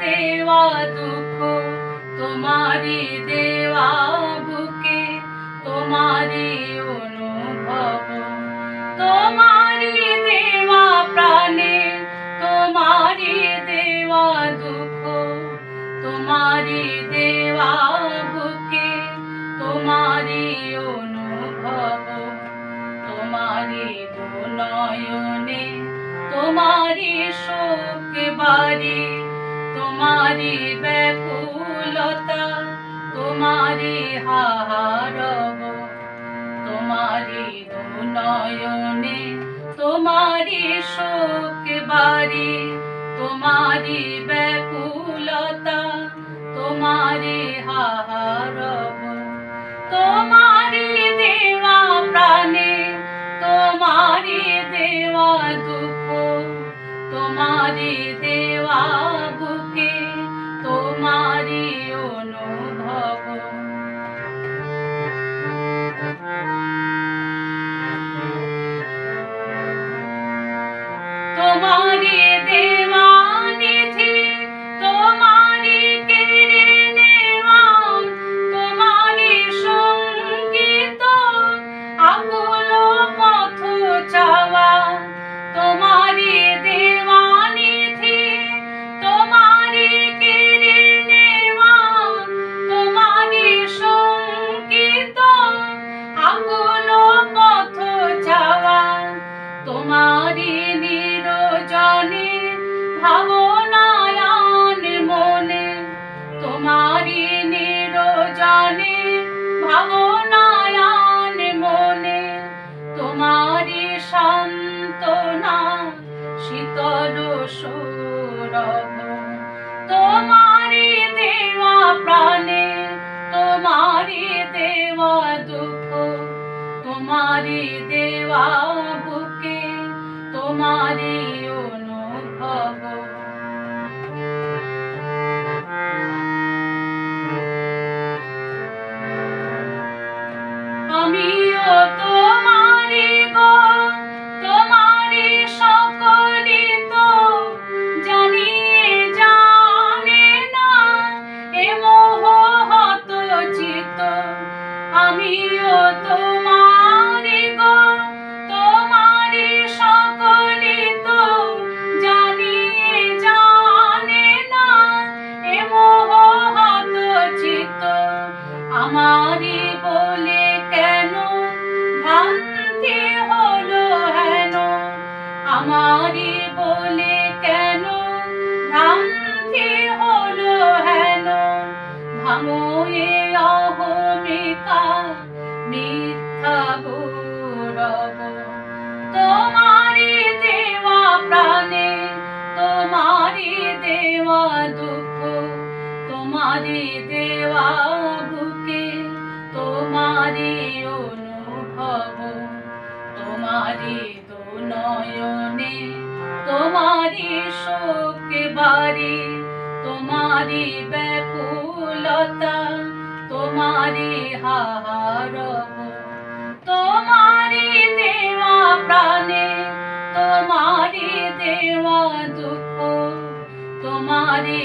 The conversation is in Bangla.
দেওয়া দুঃখ তোমারই দেওয়া বুকে তোমারই অনুভব তোমারই দেওয়া প্রাণে তোমারই দেওয়া দুঃখ তোমারই দেওয়া বুকে তোমারই অনুভব তোমারই দুনয়নে তোমারই শোক বাড়ি তোমারই ব্যাকুলতা তোমারই হাহারব তোমারই দুনয়নে তোমারই শোক বাড়ি তোমারই ব্যাকুলতা তোমারই হাহারব তোমারই দেওয়া প্রাণে তোমারই দেওয়া দুঃখ তোমারই দেওয়া বুকে তোমারই অনুভব তোমারই দেওয়া নিধি তোমারই কেড়ে নেওয়া তোমারই সঙ্গীত আকুল পথ চাওয়া তোমারই দেওয়া নিধি তোমারই কেড়ে নেওয়া তোমারই সঙ্গীত আকুল পথ চাওয়া তোমারই নিরজনে ভাবনায়ান মনে তোমারই নিরজনে ভাবনায়ান মনে তোমারই সান্ত্বনা শীতল সৌরভ তোমারই দেওয়া প্রাণে তোমারই দেওয়া দুঃখ তোমারই দেওয়া বুকে তোমারই অনুভব আমিও তোমারই গো তোমারই সকলই তো জানিয়ে জানে না এ মোহ হত চিত আমিও তোমারই গো তোমারই সকলই তো জানিয়ে জানে না এ মোহ হত চিত আমারই বলে কেন ভ্রান্তি হলো হেন আমারই বলে কেন ভ্রান্তি হলো হেন ভাঙো এ অহমিকা মিথ্যা গৌরব তোমারই দেওয়া প্রাণে তোমারই দেওয়া দুঃখ তোমারই দেওয়া বুকে তোমারই অনুভব তোমারই দুনয়নে তোমারই শোক বাড়ি তোমারই ব্যাকুলতা তোমারই হাহারব তোমারই দেওয়া প্রাণে তোমারই দেওয়া দুঃখ তোমারই